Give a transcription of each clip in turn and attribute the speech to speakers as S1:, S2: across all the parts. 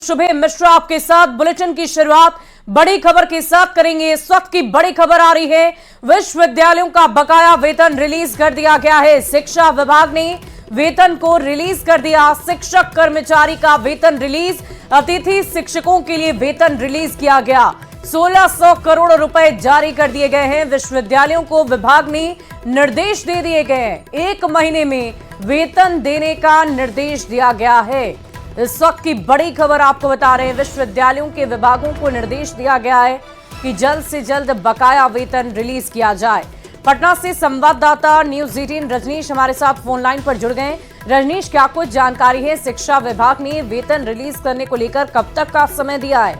S1: शुभे मिश्रा आपके साथ बुलेटिन की शुरुआत बड़ी खबर के साथ करेंगे। इस वक्त की बड़ी खबर आ रही है, विश्वविद्यालयों का बकाया वेतन रिलीज कर दिया गया है। शिक्षा विभाग ने वेतन को रिलीज कर दिया। शिक्षक कर्मचारी का वेतन रिलीज, अतिथि शिक्षकों के लिए वेतन रिलीज किया गया। 1600 करोड़ रुपए जारी कर दिए गए हैं। विश्वविद्यालयों को विभाग ने निर्देश दे दिए गए हैं। 1 महीने में वेतन देने का निर्देश दिया गया है। इस वक्त की बड़ी खबर आपको बता रहे हैं, विश्वविद्यालयों के विभागों को निर्देश दिया गया है कि जल्द से जल्द बकाया वेतन रिलीज किया जाए। पटना से संवाददाता न्यूज़ 18 रजनीश हमारे साथ फोन लाइन पर जुड़ गए। रजनीश, क्या कुछ जानकारी है? शिक्षा विभाग ने वेतन रिलीज करने को लेकर कब तक का समय दिया है?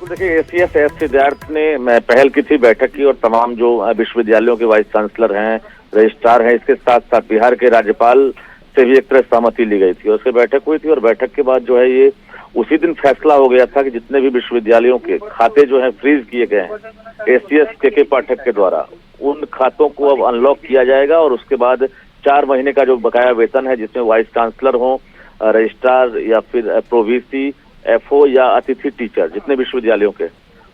S2: देखिए, एसीएस विद्यार्थी ने पहल की थी, बैठक की, और तमाम जो विश्वविद्यालयों के वाइस चांसलर हैं, रजिस्ट्रार हैं, इसके साथ साथ बिहार के राज्यपाल से भी एक तरह सहमति ली गई थी। उससे बैठक हुई थी और बैठक के बाद जो है ये उसी दिन फैसला हो गया था कि जितने भी विश्वविद्यालयों के खाते जो है फ्रीज किए गए हैं एसीएस के पाठक के द्वारा, उन खातों को अब अनलॉक किया जाएगा और उसके बाद 4 महीने का जो बकाया वेतन है, जिसमें वाइस चांसलर हो, रजिस्ट्रार या फिर प्रोवीसी, एफओ या अतिथि टीचर, जितने विश्वविद्यालयों के,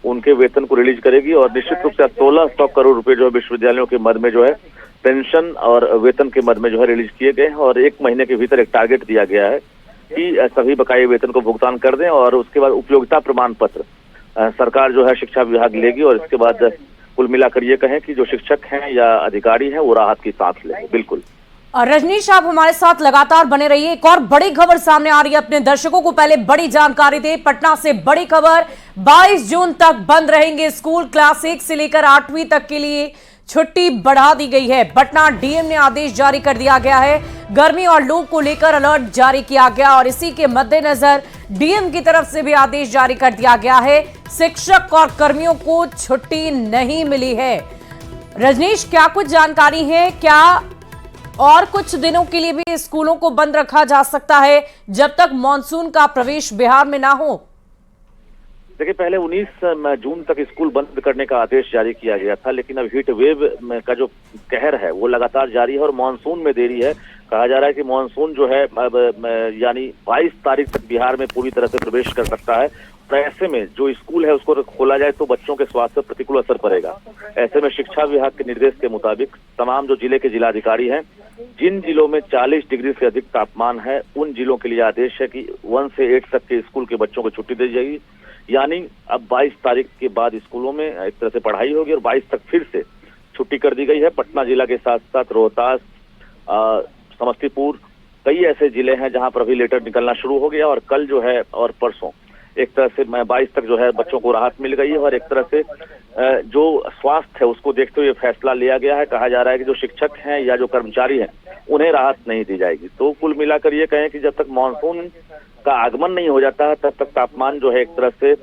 S2: उनके वेतन को रिलीज करेगी। और निश्चित रूप से 1600 करोड़ रुपए जो है विश्वविद्यालयों के मद में जो है पेंशन और वेतन के मद में जो है रिलीज किए गए हैं। और 1 महीने के भीतर एक टारगेट दिया गया है कि सभी बकाये वेतन को भुगतान कर दें और उसके बाद उपयोगिता प्रमाण पत्र सरकार जो है शिक्षा विभाग लेगी। और इसके बाद कुल मिलाकर ये कहें कि जो शिक्षक हैं या अधिकारी हैं वो राहत की सांस लेंगे। बिल्कुल।
S1: और रजनीश, आप हमारे साथ लगातार बने रहिए। एक और बड़ी खबर सामने आ रही है, अपने दर्शकों को पहले बड़ी जानकारी दे। पटना से बड़ी खबर, 22 जून तक बंद रहेंगे स्कूल। क्लास 1 से लेकर 8वीं तक के लिए छुट्टी बढ़ा दी गई है। पटना डीएम ने आदेश जारी कर दिया गया है। गर्मी और लू को लेकर अलर्ट जारी किया गया और इसी के मद्देनजर डीएम की तरफ से भी आदेश जारी कर दिया गया है। शिक्षक और कर्मियों को छुट्टी नहीं मिली है। रजनीश, क्या कुछ जानकारी है? क्या और कुछ दिनों के लिए भी स्कूलों को बंद रखा जा सकता है जब तक मानसून का प्रवेश बिहार में ना हो?
S2: देखिए, पहले 19 जून तक स्कूल बंद करने का आदेश जारी किया गया था, लेकिन अब हीट वेव का जो कहर है वो लगातार जारी है और मानसून में देरी है। कहा जा रहा है कि मानसून जो है यानी 22 तारीख तक बिहार में पूरी तरह से प्रवेश कर सकता है। तो ऐसे में जो स्कूल है उसको खोला जाए तो बच्चों के स्वास्थ्य पर प्रतिकूल असर पड़ेगा। ऐसे में शिक्षा विभाग के निर्देश के मुताबिक तमाम जो जिले के जिलाधिकारी हैं, जिन जिलों में 40 डिग्री से अधिक तापमान है, उन जिलों के लिए आदेश है कि 1 से 8 तक के स्कूल के बच्चों को छुट्टी दी जाएगी। यानी अब 22 तारीख के बाद स्कूलों में एक तरह से पढ़ाई होगी और 22 तक फिर से छुट्टी कर दी गई है। पटना जिला के साथ साथ रोहतास, समस्तीपुर, कई ऐसे जिले हैं जहां पर अभी लेटर निकलना शुरू हो गया और कल जो है और परसों एक तरह से 22 तक जो है बच्चों को राहत मिल गई है। और एक तरह से जो स्वास्थ्य है उसको देखते हुए फैसला लिया गया है। कहा जा रहा है कि जो शिक्षक हैं या जो कर्मचारी हैं उन्हें राहत नहीं दी जाएगी। तो कुल मिलाकर ये कहें कि जब तक मानसून का आगमन नहीं हो जाता है तब तक तापमान जो है एक तरह से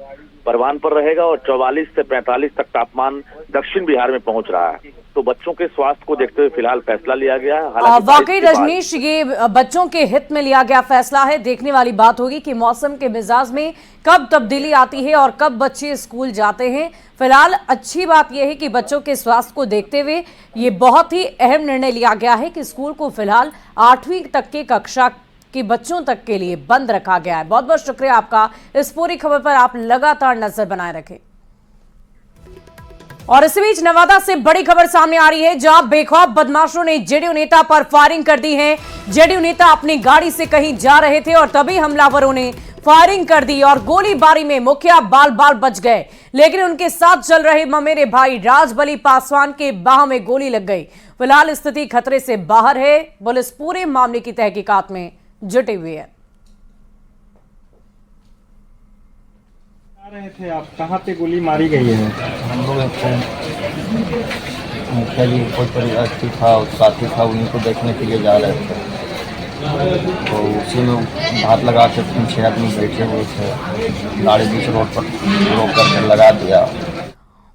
S2: परवान पर रहेगा और 44 से 45 तक तापमान दक्षिण बिहार में पहुंच रहा है। तो बच्चों के स्वास्थ्य को देखते हुए फिलहाल फैसला लिया गया है।
S1: वाकई रजनीश, ये बच्चों के हित में लिया गया फैसला है। देखने वाली बात होगी कि मौसम के मिजाज में कब तब्दीली आती है और कब बच्चे स्कूल जाते हैं। फिलहाल अच्छी बात यह है कि बच्चों के स्वास्थ्य को देखते हुए ये बहुत ही अहम निर्णय लिया गया है कि स्कूल को फिलहाल 8वीं तक की कक्षा कि बच्चों तक के लिए बंद रखा गया है। बहुत बहुत शुक्रिया आपका। इस पूरी खबर पर आप लगातार नजर बनाए रखें। और इसी बीच नवादा से बड़ी खबर सामने आ रही है, जहां बेखौफ बदमाशों ने जेडीयू नेता पर फायरिंग कर दी है। जेडीयू नेता अपनी गाड़ी से कहीं जा रहे थे और तभी हमलावरों ने फायरिंग कर दी और गोलीबारी में मुखिया बाल बाल बच गए, लेकिन उनके साथ चल रहे ममेरे भाई राजबली पासवान के बाह में गोली लग गई। फिलहाल स्थिति खतरे से बाहर है। पुलिस पूरे मामले की तहकीकात में जुटे हुए हैं।
S3: रहे थे आप, कहाँ पे गोली मारी गई है?
S4: हम लोग मुखिया जी कोई परिवार था, साथी था, उन्हीं को देखने के लिए जा रहे थे। तो उसी में हाथ लगा के 5-6 आदमी बैठे हुए थे, गाड़ी बीच रोड पर रोक करके लगा दिया।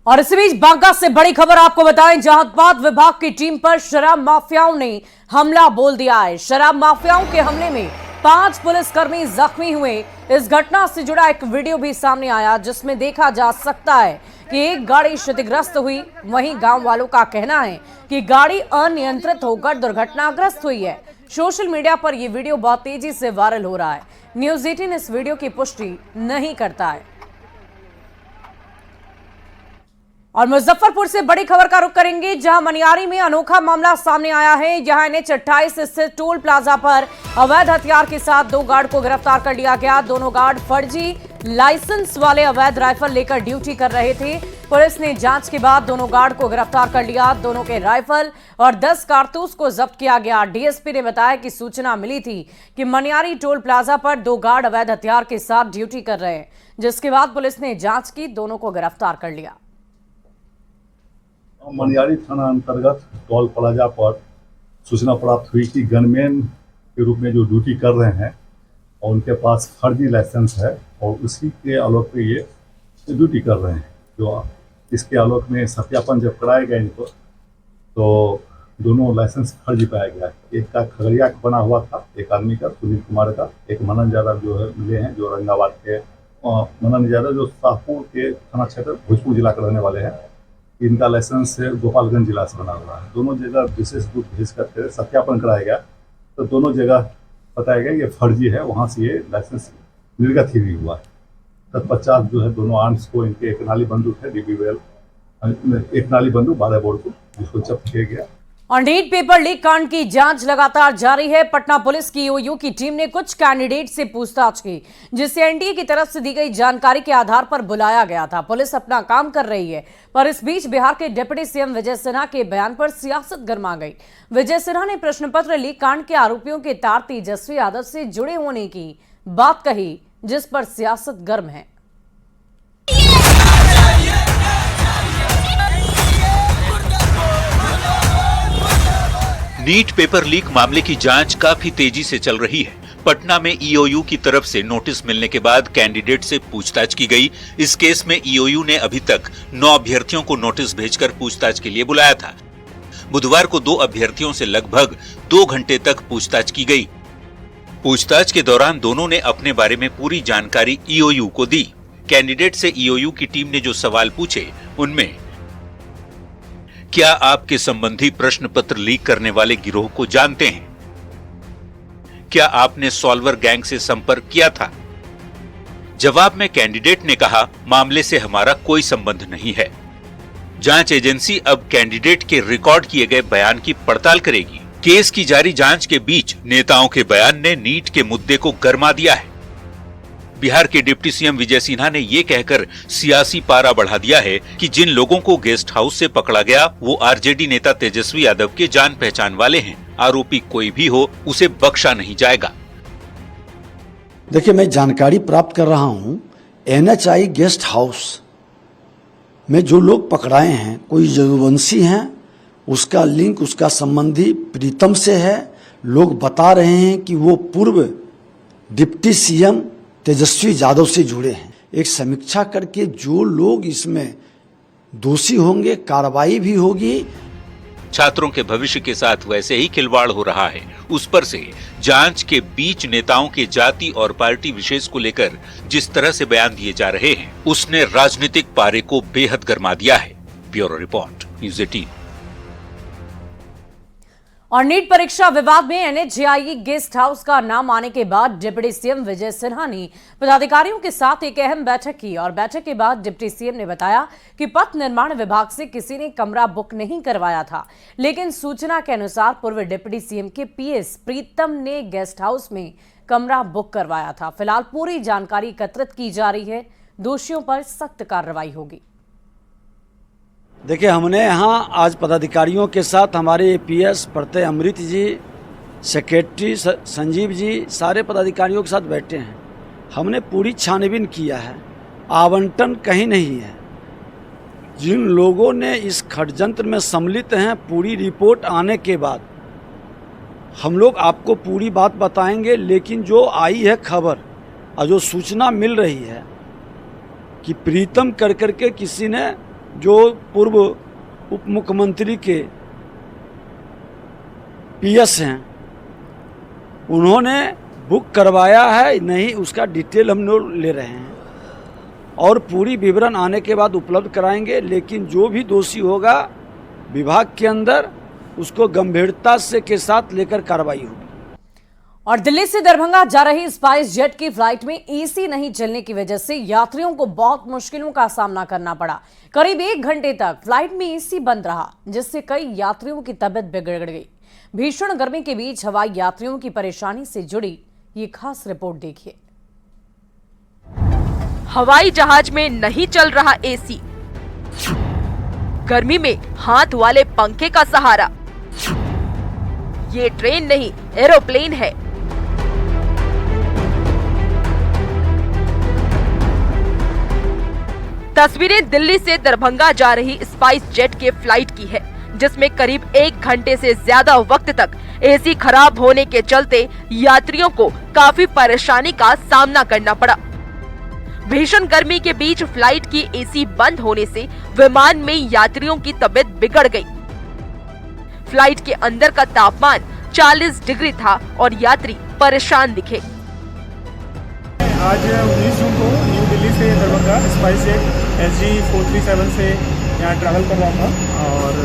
S1: और इसी बीच बांका से बड़ी खबर आपको बताएं, जहां उत्पाद विभाग की टीम पर शराब माफियाओं ने हमला बोल दिया है। शराब माफियाओं के हमले में 5 पुलिसकर्मी जख्मी हुए। इस घटना से जुड़ा एक वीडियो भी सामने आया जिसमें देखा जा सकता है कि एक गाड़ी क्षतिग्रस्त हुई। वहीं गांव वालों का कहना है कि गाड़ी अनियंत्रित होकर दुर्घटनाग्रस्त हुई है। सोशल मीडिया पर यह वीडियो बहुत तेजी से वायरल हो रहा है। न्यूज़ 18 इस वीडियो की पुष्टि नहीं करता है। और मुजफ्फरपुर से बड़ी खबर का रुख करेंगे, जहां मनियारी में अनोखा मामला सामने आया है। यहां NH 28 स्थित टोल प्लाजा पर अवैध हथियार के साथ 2 गार्ड को गिरफ्तार कर लिया गया। दोनों गार्ड फर्जी लाइसेंस वाले अवैध राइफल लेकर ड्यूटी कर रहे थे। पुलिस ने जांच के बाद दोनों गार्ड को गिरफ्तार कर लिया। दोनों के राइफल और 10 कारतूस को जब्त किया गया। डीएसपी ने बताया कि सूचना मिली थी कि मनियारी टोल प्लाजा पर 2 गार्ड अवैध हथियार के साथ ड्यूटी कर रहे हैं, जिसके बाद पुलिस ने जांच की, दोनों को गिरफ्तार कर लिया।
S5: मनियारी थाना अंतर्गत टोल प्लाजा पर सूचना प्राप्त हुई कि गनमैन के रूप में जो ड्यूटी कर रहे हैं और उनके पास फर्जी लाइसेंस है और उसी के आलोक में ये ड्यूटी कर रहे हैं। जो इसके आलोक में सत्यापन जब कराया गया इनको, तो दोनों लाइसेंस फर्जी पाया गया। एक का खगड़िया का बना हुआ था, एक आदमी का सुनील कुमार का, एक मनन यादव जो है मिले हैं जो औरंगाबाद के, मनन यादव जो शाहपुर के थाना क्षेत्र भोजपुर जिला के रहने वाले हैं। इनका लाइसेंस गोपालगंज जिला से बना हुआ है। दोनों जगह विशेष दूत भेज करके सत्यापन कराया गया, तो दोनों जगह बताया गया ये फर्जी है, वहाँ से ये लाइसेंस निर्गत ही नहीं हुआ है। तत्पश्चात जो है दोनों आर्म्स को, इनके एक नाली बंदूक है DB-12, एक नाली बंदूक 12 बोर को, जिसको जब्त किया गया।
S1: और नीट पेपर लीक कांड की जांच लगातार जारी है। पटना पुलिस की EOU की टीम ने कुछ कैंडिडेट से पूछताछ की, जिसे एनडीए की तरफ से दी गई जानकारी के आधार पर बुलाया गया था। पुलिस अपना काम कर रही है, पर इस बीच बिहार के डिप्टी सीएम विजय सिन्हा के बयान पर सियासत गर्मा गई। विजय सिन्हा ने प्रश्न पत्र लीक कांड के आरोपियों के तार तेजस्वी यादव से जुड़े होने की बात कही, जिस पर सियासत गर्म है।
S6: नीट पेपर लीक मामले की जांच काफी तेजी से चल रही है। पटना में EOU की तरफ से नोटिस मिलने के बाद कैंडिडेट से पूछताछ की गई। इस केस में EOU ने अभी तक 9 अभ्यर्थियों को नोटिस भेजकर पूछताछ के लिए बुलाया था। बुधवार को 2 अभ्यर्थियों से लगभग 2 घंटे तक पूछताछ की गई। पूछताछ के दौरान दोनों ने अपने बारे में पूरी जानकारी EOU को दी। कैंडिडेट से EOU की टीम ने जो सवाल पूछे, उनमें क्या आपके संबंधी प्रश्न पत्र लीक करने वाले गिरोह को जानते हैं? क्या आपने सॉल्वर गैंग से संपर्क किया था? जवाब में कैंडिडेट ने कहा, मामले से हमारा कोई संबंध नहीं है। जांच एजेंसी अब कैंडिडेट के रिकॉर्ड किए गए बयान की पड़ताल करेगी। केस की जारी जांच के बीच नेताओं के बयान ने नीट के मुद्दे को गरमा दिया है। बिहार के डिप्टी सीएम विजय सिन्हा ने ये कहकर सियासी पारा बढ़ा दिया है कि जिन लोगों को गेस्ट हाउस से पकड़ा गया वो आरजेडी नेता तेजस्वी यादव के जान पहचान वाले हैं। आरोपी कोई भी हो, उसे बख्शा नहीं जाएगा।
S7: देखिए, मैं जानकारी प्राप्त कर रहा हूं, NHI गेस्ट हाउस में जो लोग पकड़ाए हैं, कोई यदुवंशी हैं, उसका लिंक, उसका संबंधी प्रीतम से है। लोग बता रहे हैं कि वो पूर्व डिप्टी सीएम तेजस्वी यादव से जुड़े हैं। एक समीक्षा करके जो लोग इसमें दोषी होंगे, कार्रवाई भी होगी।
S6: छात्रों के भविष्य के साथ वैसे ही खिलवाड़ हो रहा है, उस पर से जांच के बीच नेताओं के जाति और पार्टी विशेष को लेकर जिस तरह से बयान दिए जा रहे हैं, उसने राजनीतिक पारे को बेहद गरमा दिया है। Bureau report, news 18।
S1: और नीट परीक्षा विवाद में NHAI गेस्ट हाउस का नाम आने के बाद डिप्टी सीएम विजय सिन्हा ने पदाधिकारियों के साथ एक अहम बैठक की। और बैठक के बाद डिप्टी सीएम ने बताया कि पथ निर्माण विभाग से किसी ने कमरा बुक नहीं करवाया था, लेकिन सूचना के अनुसार पूर्व डिप्टी सीएम के PS प्रीतम ने गेस्ट हाउस में कमरा बुक करवाया था। फिलहाल पूरी जानकारी एकत्रित की जा रही है, दोषियों पर सख्त कार्रवाई होगी।
S7: देखिए, हमने यहाँ आज पदाधिकारियों के साथ हमारे APS प्रत्यय अमृत जी, सेक्रेटरी संजीव जी, सारे पदाधिकारियों के साथ बैठे हैं। हमने पूरी छानबीन किया है, आवंटन कहीं नहीं है। जिन लोगों ने इस षड्यंत्र में सम्मिलित हैं, पूरी रिपोर्ट आने के बाद हम लोग आपको पूरी बात बताएंगे। लेकिन जो आई है खबर और जो सूचना मिल रही है कि प्रीतम कर के किसी ने, जो पूर्व उप मुख्यमंत्री के PS हैं, उन्होंने बुक करवाया है नहीं, उसका डिटेल हम लोग ले रहे हैं और पूरी विवरण आने के बाद उपलब्ध कराएंगे। लेकिन जो भी दोषी होगा विभाग के अंदर, उसको गंभीरता से के साथ लेकर कार्रवाई होगी।
S1: और दिल्ली से दरभंगा जा रही स्पाइस जेट की फ्लाइट में एसी नहीं चलने की वजह से यात्रियों को बहुत मुश्किलों का सामना करना पड़ा। करीब 1 घंटे तक फ्लाइट में एसी बंद रहा, जिससे कई यात्रियों की तबीयत बिगड़ गई। भीषण गर्मी के बीच हवाई यात्रियों की परेशानी से जुड़ी ये खास रिपोर्ट देखिए।
S8: हवाई जहाज में नहीं चल रहा एसी, गर्मी में हाथ वाले पंखे का सहारा। ये ट्रेन नहीं, एरोप्लेन है। तस्वीरें दिल्ली से दरभंगा जा रही स्पाइस जेट के फ्लाइट की है, जिसमें करीब 1 घंटे से ज्यादा वक्त तक एसी खराब होने के चलते यात्रियों को काफी परेशानी का सामना करना पड़ा। भीषण गर्मी के बीच फ्लाइट की एसी बंद होने से विमान में यात्रियों की तबीयत बिगड़ गई। फ्लाइट के अंदर का तापमान 40 डिग्री था और यात्री परेशान दिखे।
S3: आज 19 जून को न्यू दिल्ली से दरभंगा स्पाइस जेट SG 437 से यहाँ ट्रैवल कर रहा था और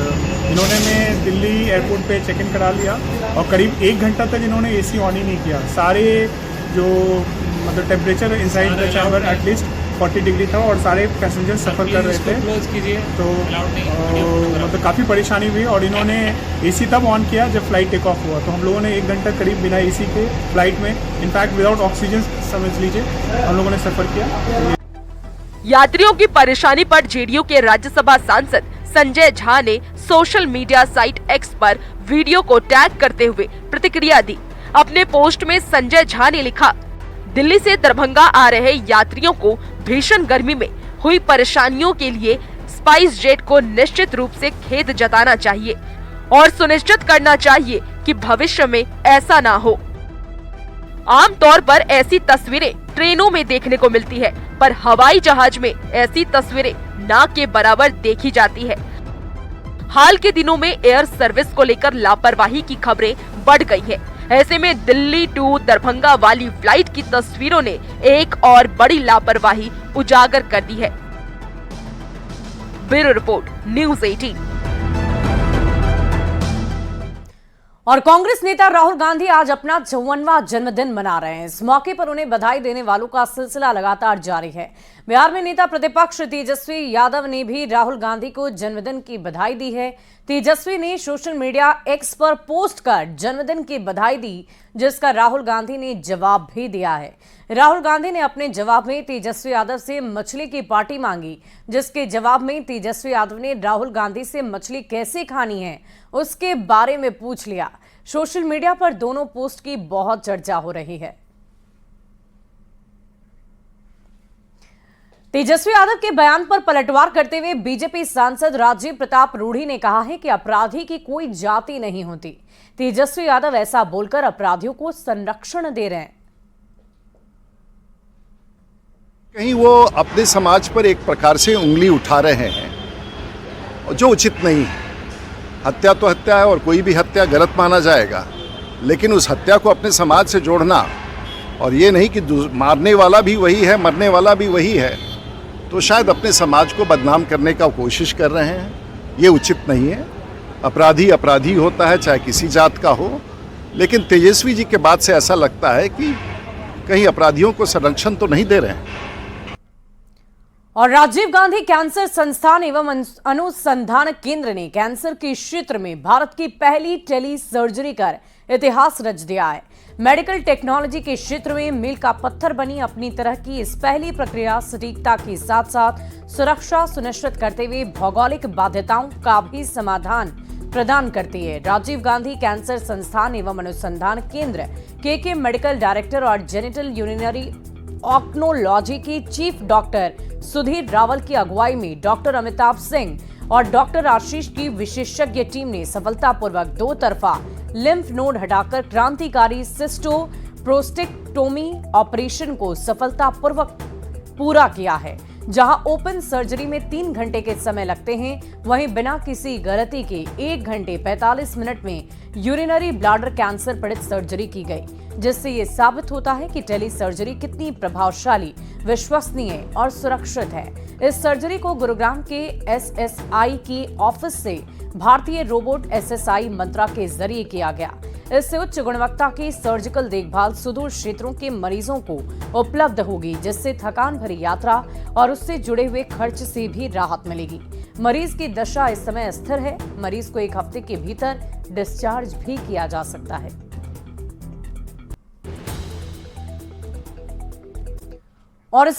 S3: इन्होंने मैं दिल्ली एयरपोर्ट पे चेक इन करा लिया और करीब 1 घंटा तक इन्होंने एसी ऑन ही नहीं किया। सारे जो मतलब temperature inside the chamber at least 40 degree था और सारे पैसेंजर सफ़र कर रहे थे, तो मतलब काफ़ी परेशानी हुई। और इन्होंने एसी तब ऑन किया जब फ्लाइट टेक ऑफ हुआ, तो हम लोगों ने 1 घंटा करीब बिना एसी के फ्लाइट में, इनफैक्ट विदाउट ऑक्सीजन समझ लीजिए, हम लोगों ने सफ़र किया।
S8: यात्रियों की परेशानी पर जेडीयू के राज्यसभा सांसद संजय झा ने सोशल मीडिया साइट X पर वीडियो को टैग करते हुए प्रतिक्रिया दी। अपने पोस्ट में संजय झा ने लिखा, दिल्ली से दरभंगा आ रहे यात्रियों को भीषण गर्मी में हुई परेशानियों के लिए स्पाइस जेट को निश्चित रूप से खेद जताना चाहिए और सुनिश्चित करना चाहिए कि भविष्य में ऐसा ना हो। आमतौर पर ऐसी तस्वीरें ट्रेनों में देखने को मिलती है, पर हवाई जहाज में ऐसी तस्वीरें ना के बराबर देखी जाती है। हाल के दिनों में एयर सर्विस को लेकर लापरवाही की खबरें बढ़ गई हैं। ऐसे में दिल्ली टू दरभंगा वाली फ्लाइट की तस्वीरों ने एक और बड़ी लापरवाही उजागर कर दी है। Bureau report, news 18।
S1: और कांग्रेस नेता राहुल गांधी आज अपना 54वां जन्मदिन मना रहे हैं। इस मौके पर उन्हें बधाई देने वालों का सिलसिला लगातार जारी है। बिहार में नेता प्रतिपक्ष तेजस्वी यादव ने भी राहुल गांधी को जन्मदिन की बधाई दी है। तेजस्वी ने सोशल मीडिया X पर पोस्ट कर जन्मदिन की बधाई दी, जिसका राहुल गांधी ने जवाब भी दिया है। राहुल गांधी ने अपने जवाब में तेजस्वी यादव से मछली की पार्टी मांगी, जिसके जवाब में तेजस्वी यादव ने राहुल गांधी से मछली कैसे खानी है उसके बारे में पूछ लिया। सोशल मीडिया पर दोनों पोस्ट की बहुत चर्चा हो रही है। तेजस्वी यादव के बयान पर पलटवार करते हुए बीजेपी सांसद राजीव प्रताप रूढ़ी ने कहा है कि अपराधी की कोई जाति नहीं होती। तेजस्वी यादव ऐसा बोलकर अपराधियों को संरक्षण दे रहे हैं।
S9: कहीं वो अपने समाज पर एक प्रकार से उंगली उठा रहे हैं, जो उचित नहीं है। हत्या तो हत्या है और कोई भी हत्या गलत माना जाएगा, लेकिन उस हत्या को अपने समाज से जोड़ना और ये नहीं कि मारने वाला भी वही है, मरने वाला भी वही है, तो शायद अपने समाज को बदनाम करने का कोशिश कर रहे हैं। ये उचित नहीं है। अपराधी अपराधी होता है, चाहे किसी जात का हो, लेकिन तेजस्वी जी के बात से ऐसा लगता है कि कहीं अपराधियों को संरक्षण तो नहीं दे रहे हैं।
S1: और राजीव गांधी कैंसर संस्थान एवं अनुसंधान केंद्र ने कैंसर के क्षेत्र में भारत की पहली टेली सर्जरी कर इतिहास रच दिया है। मेडिकल टेक्नोलॉजी के क्षेत्र में मील का पत्थर बनी अपनी तरह की इस पहली प्रक्रिया सटीकता के साथ साथ सुरक्षा सुनिश्चित करते हुए भौगोलिक बाध्यताओं का भी समाधान प्रदान करती है। राजीव गांधी कैंसर संस्थान एवं अनुसंधान केंद्र के मेडिकल डायरेक्टर और जेनिटल यूरिनरी ऑक्नोलॉजी की चीफ डॉक्टर सुधीर रावल की अगुवाई में डॉक्टर अमिताभ सिंह और डॉक्टर आशीष की विशेषज्ञ टीम ने सफलतापूर्वक 2 तरफा लिम्फ नोड हटाकर क्रांतिकारी सिस्टो प्रोस्टेक्टोमी ऑपरेशन को सफलतापूर्वक पूरा किया है। जहां ओपन सर्जरी में 3 घंटे के समय लगते हैं, वहीं बिना किसी गलती के 1 घंटे 45 मिनट में यूरिनरी ब्लैडर कैंसर पीड़ित सर्जरी की गई, जिससे ये साबित होता है कि टेली सर्जरी कितनी प्रभावशाली, विश्वसनीय और सुरक्षित है। इस सर्जरी को गुरुग्राम के SSI के ऑफिस से भारतीय रोबोट SSI मंत्रा के जरिए किया गया। इससे उच्च गुणवत्ता की सर्जिकल देखभाल सुदूर क्षेत्रों के मरीजों को उपलब्ध होगी, जिससे थकान भरी यात्रा और उससे जुड़े हुए खर्च से भी राहत मिलेगी। मरीज की दशा इस समय स्थिर है। मरीज को 1 हफ्ते के भीतर डिस्चार्ज भी किया जा सकता है। और इस